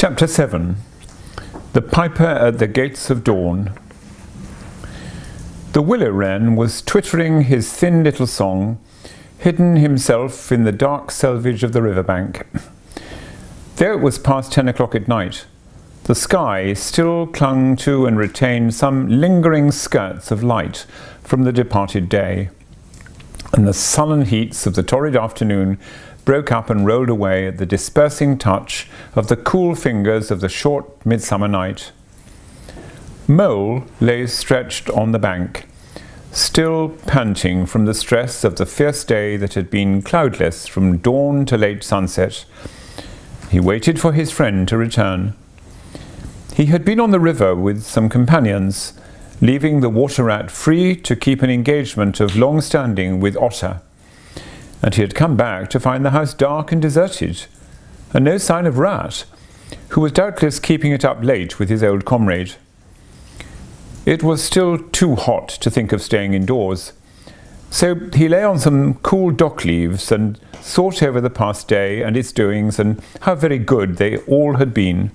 Chapter 7. The Piper at the Gates of Dawn. The willow wren was twittering his thin little song, hidden himself in the dark selvage of the riverbank. Though it was past 10 o'clock at night, the sky still clung to and retained some lingering skirts of light from the departed day, and the sullen heats of the torrid afternoon broke up and rolled away at the dispersing touch of the cool fingers of the short midsummer night. Mole lay stretched on the bank, still panting from the stress of the fierce day that had been cloudless from dawn to late sunset. He waited for his friend to return. He had been on the river with some companions, leaving the water rat free to keep an engagement of long standing with Otter, and he had come back to find the house dark and deserted, and no sign of Rat, who was doubtless keeping it up late with his old comrade. It was still too hot to think of staying indoors, so he lay on some cool dock leaves and thought over the past day and its doings and how very good they all had been.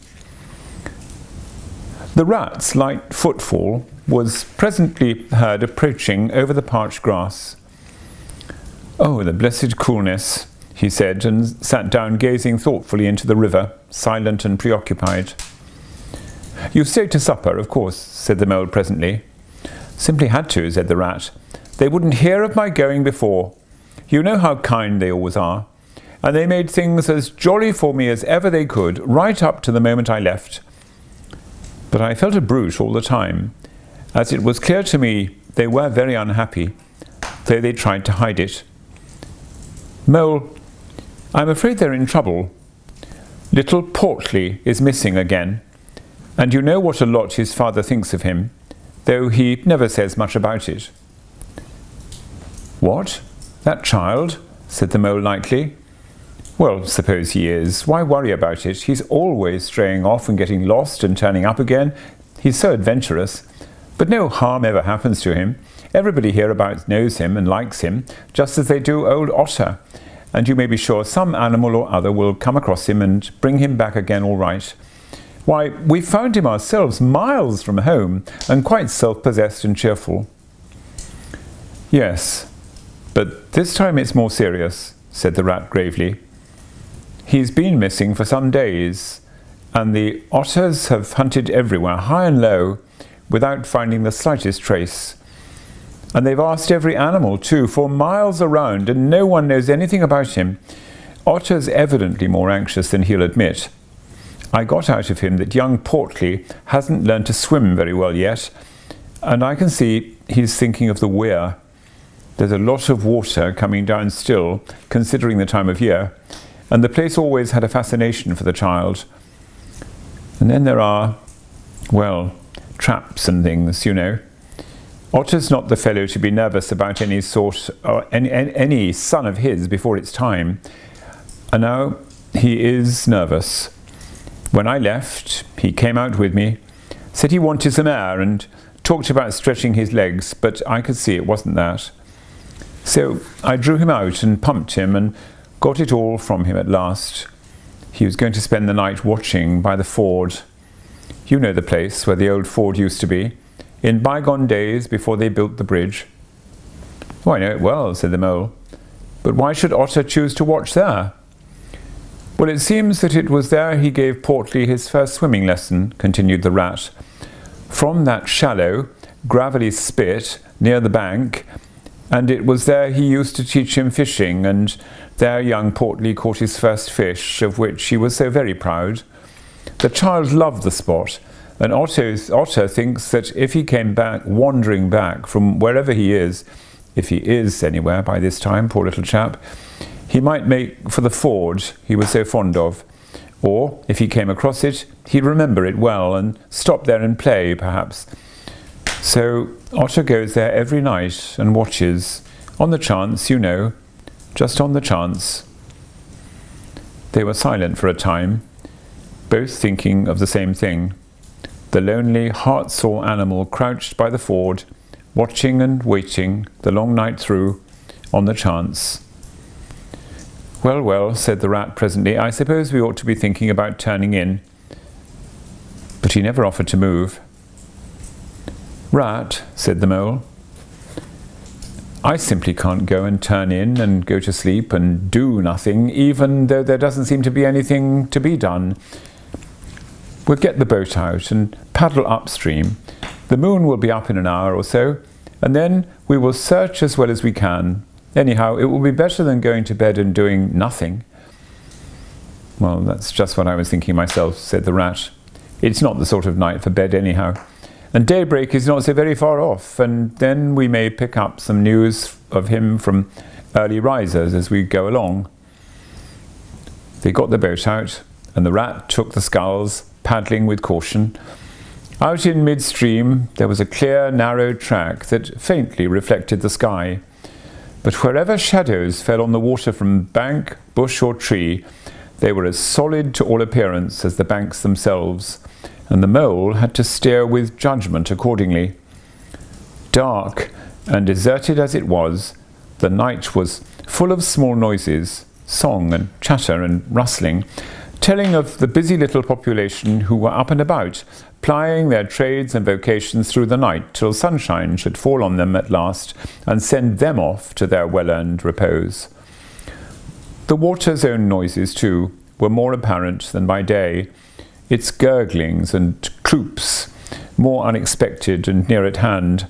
The rat's light footfall was presently heard approaching over the parched grass. "Oh, the blessed coolness," he said, and sat down gazing thoughtfully into the river, silent and preoccupied. "You stayed to supper, of course," said the mole presently. "Simply had to," said the rat. "They wouldn't hear of my going before. You know how kind they always are. And they made things as jolly for me as ever they could, right up to the moment I left. But I felt a brute all the time, as it was clear to me they were very unhappy, though they tried to hide it. Mole, I'm afraid they're in trouble. Little Portly is missing again, and you know what a lot his father thinks of him, though he never says much about it." "What? That child?" said the mole lightly. "Well, suppose he is. Why worry about it? He's always straying off and getting lost and turning up again. He's so adventurous. But no harm ever happens to him. Everybody hereabouts knows him and likes him, just as they do old Otter, and you may be sure some animal or other will come across him and bring him back again all right. Why, we found him ourselves miles from home, and quite self-possessed and cheerful." "Yes, but this time it's more serious," said the rat gravely. "He's been missing for some days, and the otters have hunted everywhere, high and low, without finding the slightest trace. And they've asked every animal, too, for miles around, and no one knows anything about him. Otter's evidently more anxious than he'll admit. I got out of him that young Portly hasn't learned to swim very well yet, and I can see he's thinking of the weir. There's a lot of water coming down still, considering the time of year, and the place always had a fascination for the child. And then there are, well, traps and things, you know. Otter's not the fellow to be nervous about any son of his before it's time. And now he is nervous. When I left, he came out with me, said he wanted some air and talked about stretching his legs, but I could see it wasn't that. So I drew him out and pumped him and got it all from him at last. He was going to spend the night watching by the ford. You know the place where the old ford used to be, in bygone days before they built the bridge." "Oh, I know it well," said the mole. "But why should Otter choose to watch there?" "Well, it seems that it was there he gave Portly his first swimming lesson," continued the rat. "From that shallow, gravelly spit near the bank, and it was there he used to teach him fishing, and there young Portly caught his first fish, of which he was so very proud. The child loved the spot, and Otter thinks that if he came back, wandering back from wherever he is, if he is anywhere by this time, poor little chap, he might make for the ford he was so fond of. Or, if he came across it, he'd remember it well and stop there and play, perhaps. So Otter goes there every night and watches, on the chance, you know, just on the chance." They were silent for a time, both thinking of the same thing. The lonely, heart-sore animal crouched by the ford, watching and waiting the long night through, on the chance. "Well, well," said the rat presently, "I suppose we ought to be thinking about turning in. but he never offered to move. "Rat," said the mole, "I simply can't go and turn in and go to sleep and do nothing, even though there doesn't seem to be anything to be done. We'll get the boat out and paddle upstream. The moon will be up in an hour or so, and then we will search as well as we can. Anyhow, it will be better than going to bed and doing nothing." "Well, that's just what I was thinking myself," said the rat. "It's not the sort of night for bed anyhow. And daybreak is not so very far off, and then we may pick up some news of him from early risers as we go along." They got the boat out, and the rat took the sculls, paddling with caution. Out in midstream there was a clear, narrow track that faintly reflected the sky. But wherever shadows fell on the water from bank, bush or tree, they were as solid to all appearance as the banks themselves, and the mole had to steer with judgment accordingly. Dark and deserted as it was, the night was full of small noises, song and chatter and rustling, telling of the busy little population who were up and about, plying their trades and vocations through the night till sunshine should fall on them at last and send them off to their well-earned repose. The water's own noises, too, were more apparent than by day, its gurglings and cloops more unexpected and near at hand,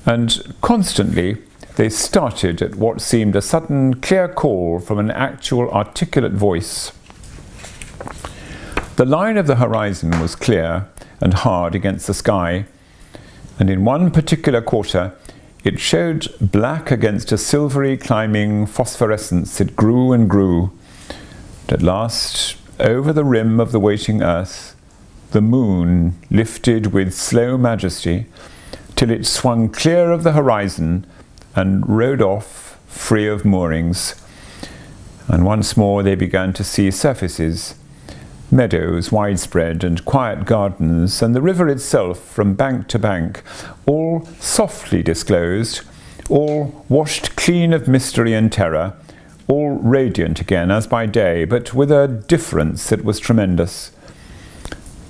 and constantly they started at what seemed a sudden clear call from an actual articulate voice. The line of the horizon was clear and hard against the sky, and in one particular quarter it showed black against a silvery climbing phosphorescence that grew and grew. And at last, over the rim of the waiting earth, the moon lifted with slow majesty till it swung clear of the horizon and rode off free of moorings. And once more they began to see surfaces, meadows widespread and quiet gardens, and the river itself from bank to bank, all softly disclosed, all washed clean of mystery and terror, all radiant again as by day, but with a difference that was tremendous.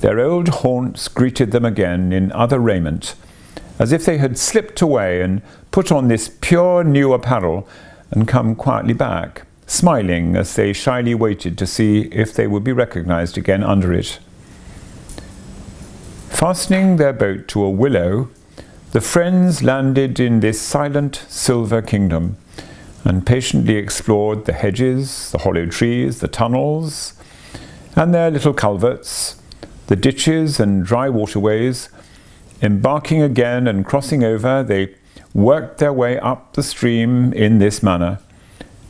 Their old haunts greeted them again in other raiment, as if they had slipped away and put on this pure new apparel and come quietly back, smiling as they shyly waited to see if they would be recognized again under it. Fastening their boat to a willow, the friends landed in this silent silver kingdom and patiently explored the hedges, the hollow trees, the tunnels, and their little culverts, the ditches and dry waterways. Embarking again and crossing over, they worked their way up the stream in this manner,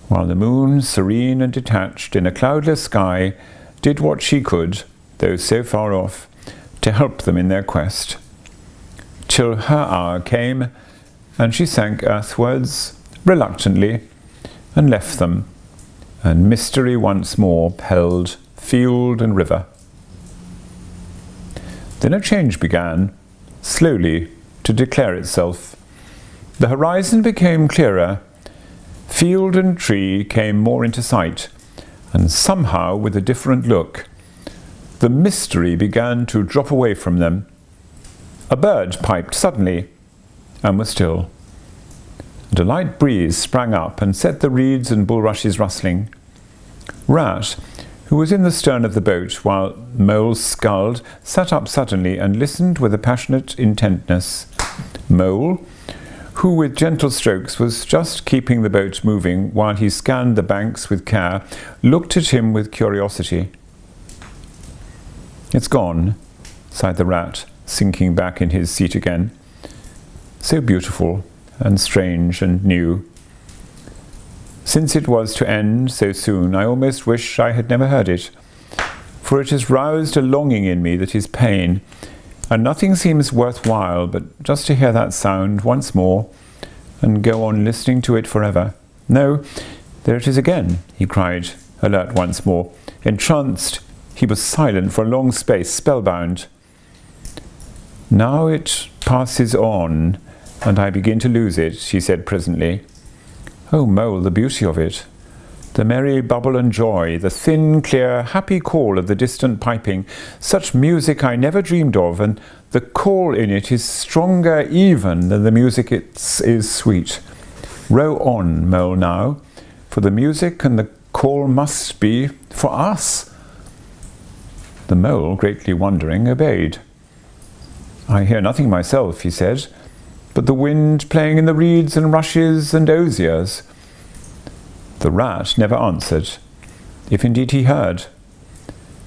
while the moon, serene and detached in a cloudless sky, did what she could, though so far off, to help them in their quest, till her hour came, and she sank earthwards reluctantly and left them, and mystery once more held field and river. Then a change began, slowly, to declare itself. The horizon became clearer, field and tree came more into sight, and somehow with a different look. The mystery began to drop away from them. A bird piped suddenly, and was still. And a light breeze sprang up and set the reeds and bulrushes rustling. Rat, who was in the stern of the boat while Mole sculled, sat up suddenly and listened with a passionate intentness. Mole, who with gentle strokes was just keeping the boat moving while he scanned the banks with care, looked at him with curiosity. "It's gone," sighed the rat, sinking back in his seat again. "So beautiful and strange and new. Since it was to end so soon, I almost wish I had never heard it, for it has roused a longing in me that is pain, and nothing seems worthwhile but just to hear that sound once more and go on listening to it forever. No, there it is again," he cried, alert once more. Entranced, he was silent for a long space, spellbound. "Now it passes on, and I begin to lose it," she said presently. "Oh, Mole, the beauty of it! The merry bubble and joy, the thin, clear, happy call of the distant piping, such music I never dreamed of, and the call in it is stronger even than the music is sweet. Row on, mole, now, for the music and the call must be for us. The mole, greatly wondering, obeyed. I hear nothing myself, he said, but the wind playing in the reeds and rushes and osiers. The rat never answered, if indeed he heard.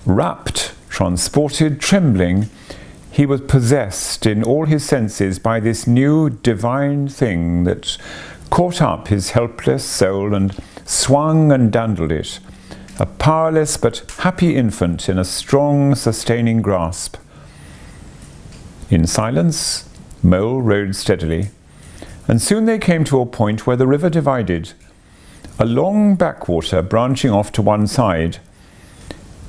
Rapt, transported, trembling, he was possessed in all his senses by this new divine thing that caught up his helpless soul and swung and dandled it, a powerless but happy infant in a strong, sustaining grasp. In silence, Mole rowed steadily, and soon they came to a point where the river divided, a long backwater branching off to one side.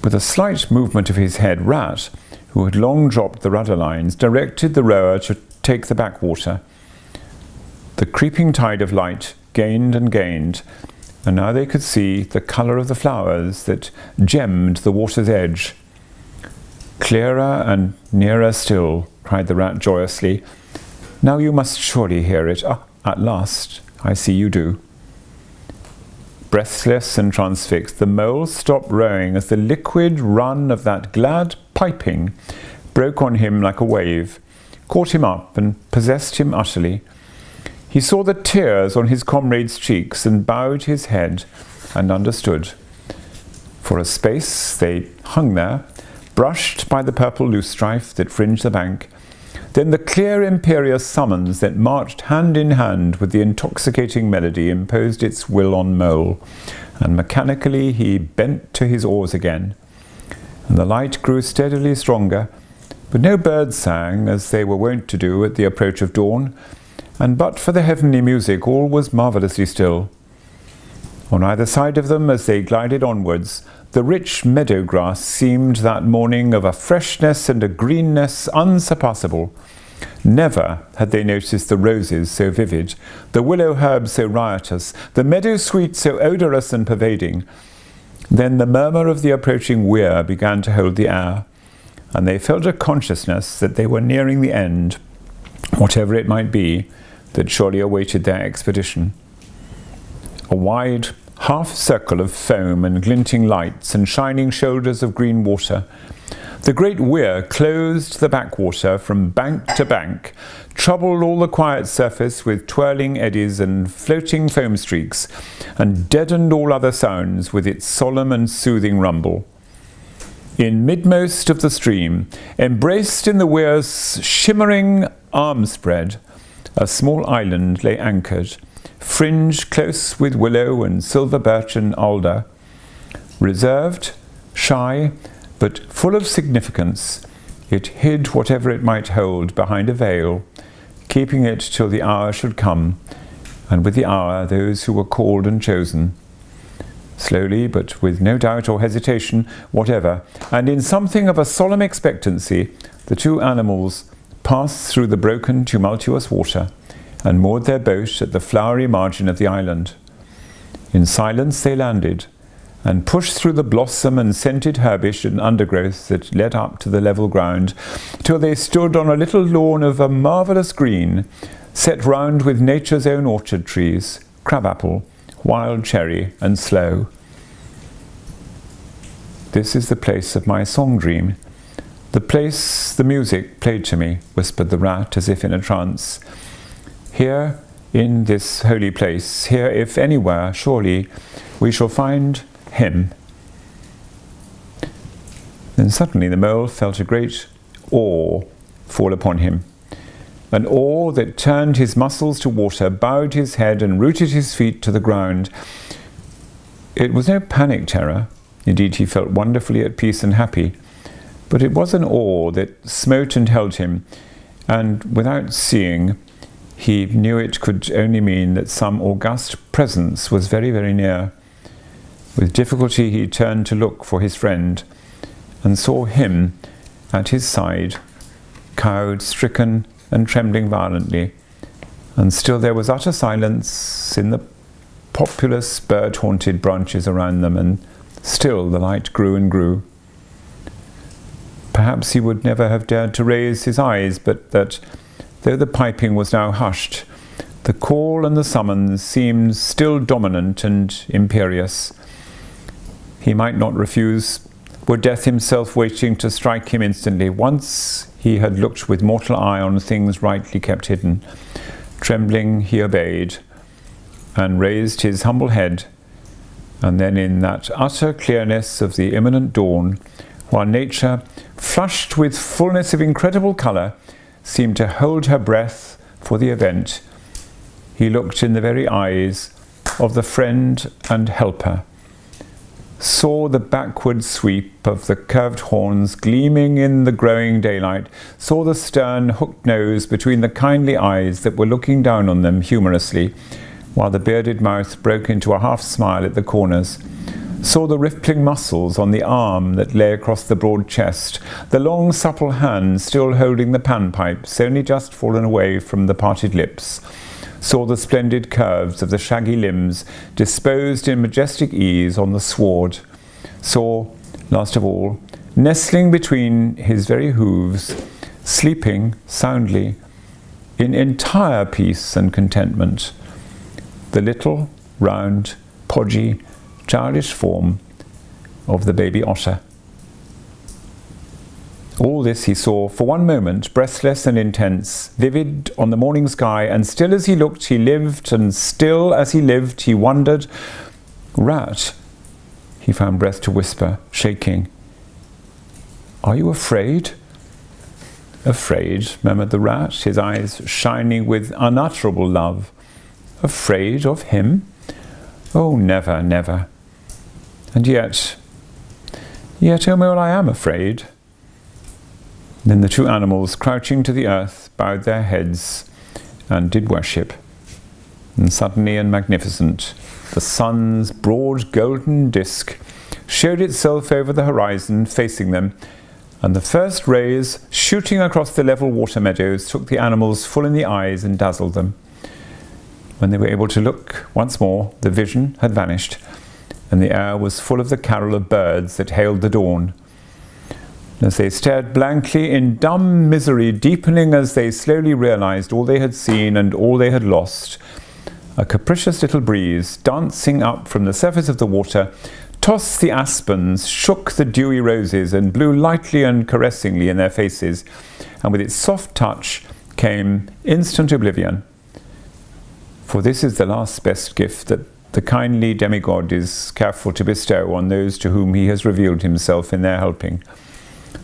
With a slight movement of his head, Rat, who had long dropped the rudder lines, directed the rower to take the backwater. The creeping tide of light gained and gained, and now they could see the colour of the flowers that gemmed the water's edge. Clearer and nearer still, cried the rat joyously. Now you must surely hear it. Ah, at last, I see you do. Breathless and transfixed, the mole stopped rowing as the liquid run of that glad piping broke on him like a wave, caught him up and possessed him utterly. He saw the tears on his comrade's cheeks and bowed his head and understood. For a space they hung there, brushed by the purple loosestrife that fringed the bank. Then the clear imperious summons that marched hand in hand with the intoxicating melody imposed its will on Mole, and mechanically he bent to his oars again. And the light grew steadily stronger, but no birds sang as they were wont to do at the approach of dawn, and but for the heavenly music all was marvellously still. On either side of them, as they glided onwards, the rich meadow grass seemed that morning of a freshness and a greenness unsurpassable. Never had they noticed the roses so vivid, the willow herb so riotous, the meadow sweet so odorous and pervading. Then the murmur of the approaching weir began to hold the air, and they felt a consciousness that they were nearing the end, whatever it might be, that surely awaited their expedition. A wide half-circle of foam and glinting lights and shining shoulders of green water. The great weir closed the backwater from bank to bank, troubled all the quiet surface with twirling eddies and floating foam streaks, and deadened all other sounds with its solemn and soothing rumble. In midmost of the stream, embraced in the weir's shimmering arm spread, a small island lay anchored, fringed close with willow and silver birch and alder. Reserved, shy, but full of significance, it hid whatever it might hold behind a veil, keeping it till the hour should come, and with the hour those who were called and chosen. Slowly, but with no doubt or hesitation whatever, and in something of a solemn expectancy, the two animals passed through the broken, tumultuous water, and moored their boat at the flowery margin of the island. In silence they landed, and pushed through the blossom and scented herbage and undergrowth that led up to the level ground, till they stood on a little lawn of a marvellous green, set round with nature's own orchard trees, crabapple, wild cherry, and sloe. This is the place of my song dream, the place the music played to me, whispered the rat as if in a trance. Here, in this holy place, here, if anywhere, surely, we shall find him. Then suddenly the mole felt a great awe fall upon him, an awe that turned his muscles to water, bowed his head, and rooted his feet to the ground. It was no panic terror. Indeed, he felt wonderfully at peace and happy, but it was an awe that smote and held him, and without seeing, he knew it could only mean that some august presence was very, very near. With difficulty he turned to look for his friend, and saw him at his side, cowed, stricken, and trembling violently. And still there was utter silence in the populous bird-haunted branches around them, and still the light grew and grew. Perhaps he would never have dared to raise his eyes, but that, though the piping was now hushed, the call and the summons seemed still dominant and imperious. He might not refuse. Were death himself waiting to strike him instantly? Once he had looked with mortal eye on things rightly kept hidden. Trembling, he obeyed, and raised his humble head, and then in that utter clearness of the imminent dawn, while nature, flushed with fullness of incredible colour, seemed to hold her breath for the event, he looked in the very eyes of the friend and helper, saw the backward sweep of the curved horns gleaming in the growing daylight, saw the stern hooked nose between the kindly eyes that were looking down on them humorously, while the bearded mouth broke into a half-smile at the corners, saw the rippling muscles on the arm that lay across the broad chest, the long supple hand still holding the panpipes only just fallen away from the parted lips, saw the splendid curves of the shaggy limbs disposed in majestic ease on the sward, saw, last of all, nestling between his very hooves, sleeping soundly, in entire peace and contentment, the little, round, podgy, childish form of the baby otter. All this he saw for one moment, breathless and intense, vivid on the morning sky, and still as he looked he lived, and still as he lived he wondered. "Rat," he found breath to whisper, shaking. "Are you afraid?" "Afraid," murmured the rat, his eyes shining with unutterable love. "Afraid of him? Oh, never, never. And yet, oh Mole, I am afraid." Then the two animals, crouching to the earth, bowed their heads and did worship. And suddenly and magnificent, the sun's broad golden disk showed itself over the horizon, facing them, and the first rays, shooting across the level water meadows, took the animals full in the eyes and dazzled them. When they were able to look once more, the vision had vanished, and the air was full of the carol of birds that hailed the dawn. As they stared blankly in dumb misery, deepening as they slowly realized all they had seen and all they had lost, a capricious little breeze, dancing up from the surface of the water, tossed the aspens, shook the dewy roses, and blew lightly and caressingly in their faces, and with its soft touch came instant oblivion. For this is the last best gift that the kindly demigod is careful to bestow on those to whom he has revealed himself in their helping,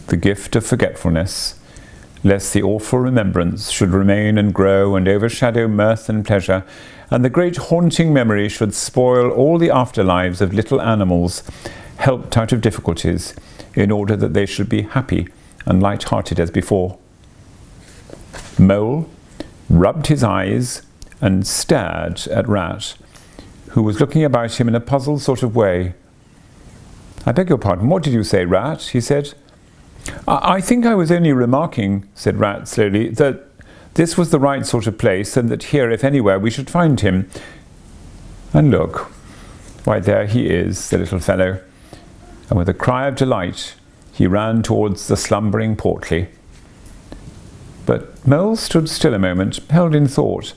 the gift of forgetfulness, lest the awful remembrance should remain and grow and overshadow mirth and pleasure, and the great haunting memory should spoil all the afterlives of little animals helped out of difficulties, in order that they should be happy and light-hearted as before. Mole rubbed his eyes and stared at Rat, who was looking about him in a puzzled sort of way. "I beg your pardon, what did you say, Rat?" he said. I think I was only remarking," said Rat slowly, "that this was the right sort of place, and that here, if anywhere, we should find him. And look, why there he is, the little fellow." And with a cry of delight, he ran towards the slumbering Portly. But Mole stood still a moment, held in thought,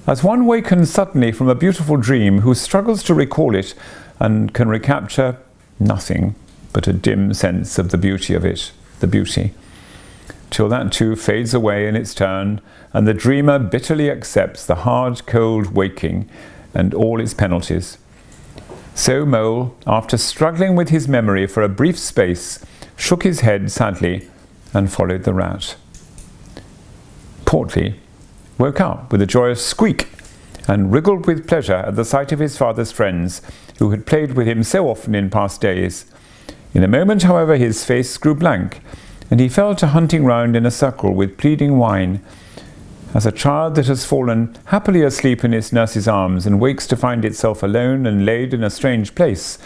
as one wakened suddenly from a beautiful dream, who struggles to recall it and can recapture nothing but a dim sense of the beauty of it, the beauty, till that too fades away in its turn, and the dreamer bitterly accepts the hard, cold waking and all its penalties. So Mole, after struggling with his memory for a brief space, shook his head sadly and followed the rat. Portly woke up with a joyous squeak and wriggled with pleasure at the sight of his father's friends, who had played with him so often in past days. In a moment, however, his face grew blank, and he fell to hunting round in a circle with pleading whine, as a child that has fallen happily asleep in its nurse's arms and wakes to find itself alone and laid in a strange place,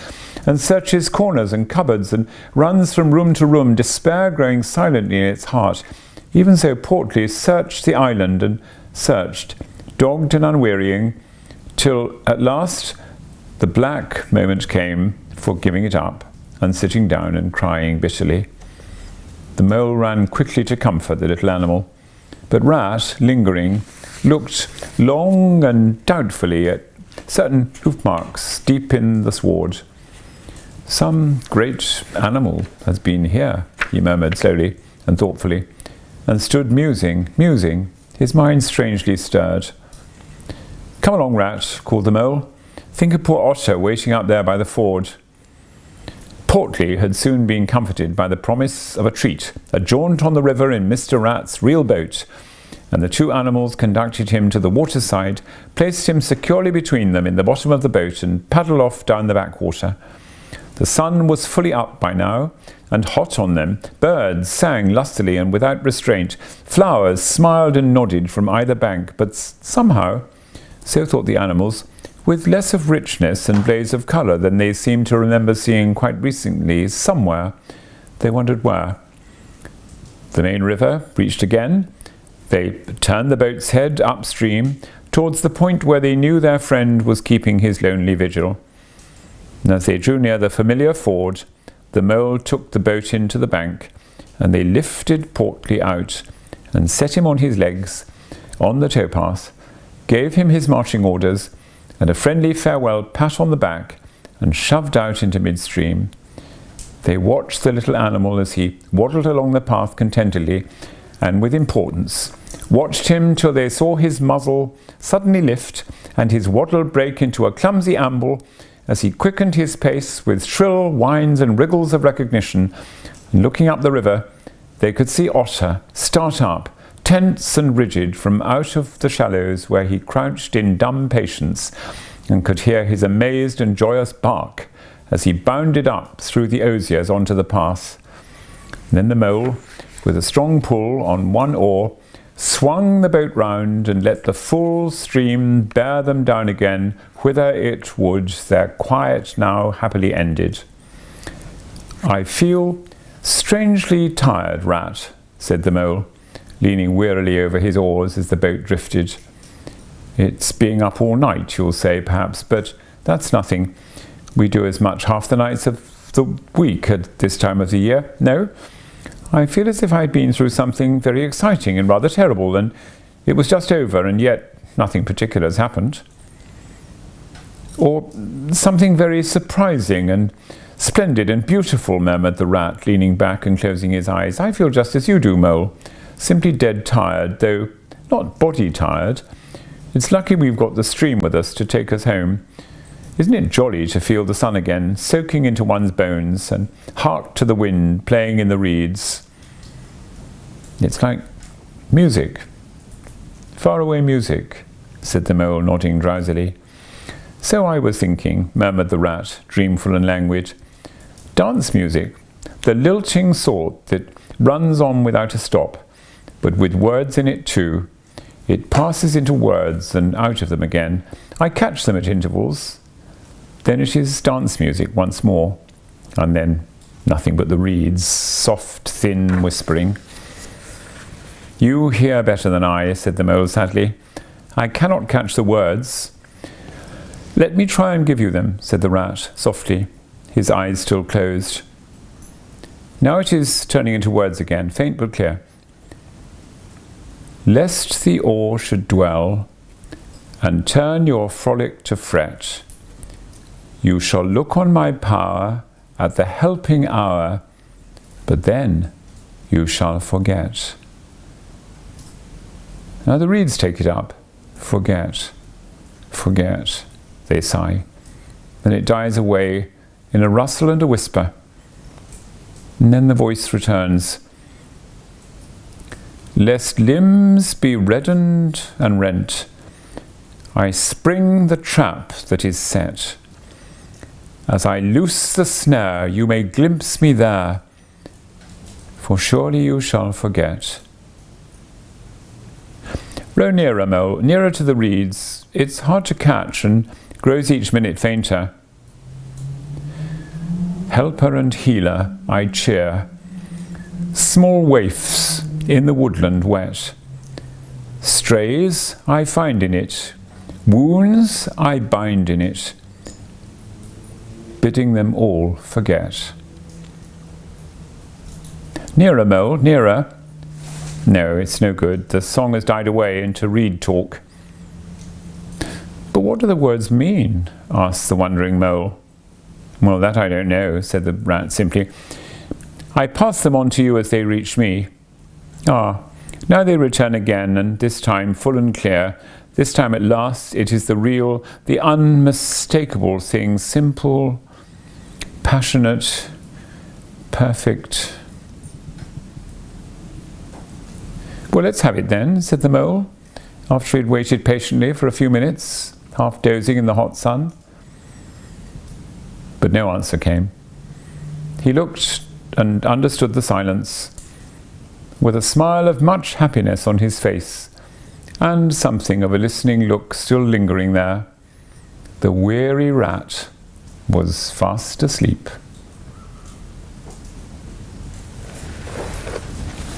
and searches corners and cupboards and runs from room to room, despair growing silently in its heart. Even so Portly searched the island and searched, dogged and unwearying, till at last the black moment came for giving it up and sitting down and crying bitterly. The mole ran quickly to comfort the little animal, but Rat, lingering, looked long and doubtfully at certain hoof marks deep in the sward. "Some great animal has been here," he murmured slowly and thoughtfully, and stood musing, his mind strangely stirred. "Come along, Rat," called the mole. "Think of poor Otter waiting up there by the ford." Portly had soon been comforted by the promise of a treat, a jaunt on the river in Mr. Rat's real boat, and the two animals conducted him to the waterside, placed him securely between them in the bottom of the boat, and paddled off down the backwater. The sun was fully up by now, and hot on them. Birds sang lustily and without restraint. Flowers smiled and nodded from either bank, but somehow, so thought the animals, with less of richness and blaze of colour than they seemed to remember seeing quite recently somewhere. They wondered where. The main river reached again. They turned the boat's head upstream towards the point where they knew their friend was keeping his lonely vigil. And as they drew near the familiar ford, the mole took the boat into the bank, and they lifted Portly out and set him on his legs on the towpath, gave him his marching orders and a friendly farewell pat on the back, and shoved out into midstream. They watched the little animal as he waddled along the path contentedly and with importance, watched him till they saw his muzzle suddenly lift and his waddle break into a clumsy amble as he quickened his pace with shrill whines and wriggles of recognition. And looking up the river, they could see Otter start up, tense and rigid, from out of the shallows where he crouched in dumb patience, and could hear his amazed and joyous bark as he bounded up through the osiers onto the path. And then the mole, with a strong pull on one oar, swung the boat round and let the full stream bear them down again whither it would, their quiet now happily ended. "I feel strangely tired, Rat," said the mole, leaning wearily over his oars as the boat drifted. "It's being up all night, you'll say, perhaps, but that's nothing. We do as much half the nights of the week at this time of the year. No, I feel as if I'd been through something very exciting and rather terrible, and it was just over, and yet nothing particular has happened. Or something very surprising and splendid and beautiful," murmured the Rat, leaning back and closing his eyes. "I feel just as you do, Mole. Simply dead tired, though not body tired. It's lucky we've got the stream with us to take us home. Isn't it jolly to feel the sun again, soaking into one's bones, and hark to the wind playing in the reeds? It's like music, faraway music," said the mole, nodding drowsily. "So I was thinking," murmured the Rat, dreamful and languid. "Dance music, the lilting sort that runs on without a stop, but with words in it too. It passes into words and out of them again. I catch them at intervals. Then it is dance music once more, and then nothing but the reeds, soft, thin whispering." "You hear better than I," said the mole sadly. "I cannot catch the words." "Let me try and give you them," said the Rat softly, his eyes still closed. Now it is turning into words again, faint but clear. "Lest the oar should dwell, and turn your frolic to fret, you shall look on my power at the helping hour, but then you shall forget." Now the reeds take it up. "Forget, forget," they sigh. Then it dies away in a rustle and a whisper. And then the voice returns. "Lest limbs be reddened and rent, I spring the trap that is set. As I loose the snare, you may glimpse me there, for surely you shall forget." Row nearer, Mole, nearer to the reeds. It's hard to catch and grows each minute fainter. Helper and healer I cheer, small waifs in the woodland wet. Strays I find in it, Wounds I bind in it, bidding them all forget. Nearer, Mole, nearer. No, it's no good. The song has died away into reed talk. But what do the words mean? Asked the wondering Mole. Well, that I don't know, said the Rat simply. I pass them on to you as they reach me. Ah, now they return again, and this time full and clear. This time at last it is the real, the unmistakable thing, simple, passionate, perfect. Well, let's have it then, said the Mole, after he'd waited patiently for a few minutes, half dozing in the hot sun. But no answer came. He looked and understood the silence, with a smile of much happiness on his face, and something of a listening look still lingering there. The weary Rat was fast asleep.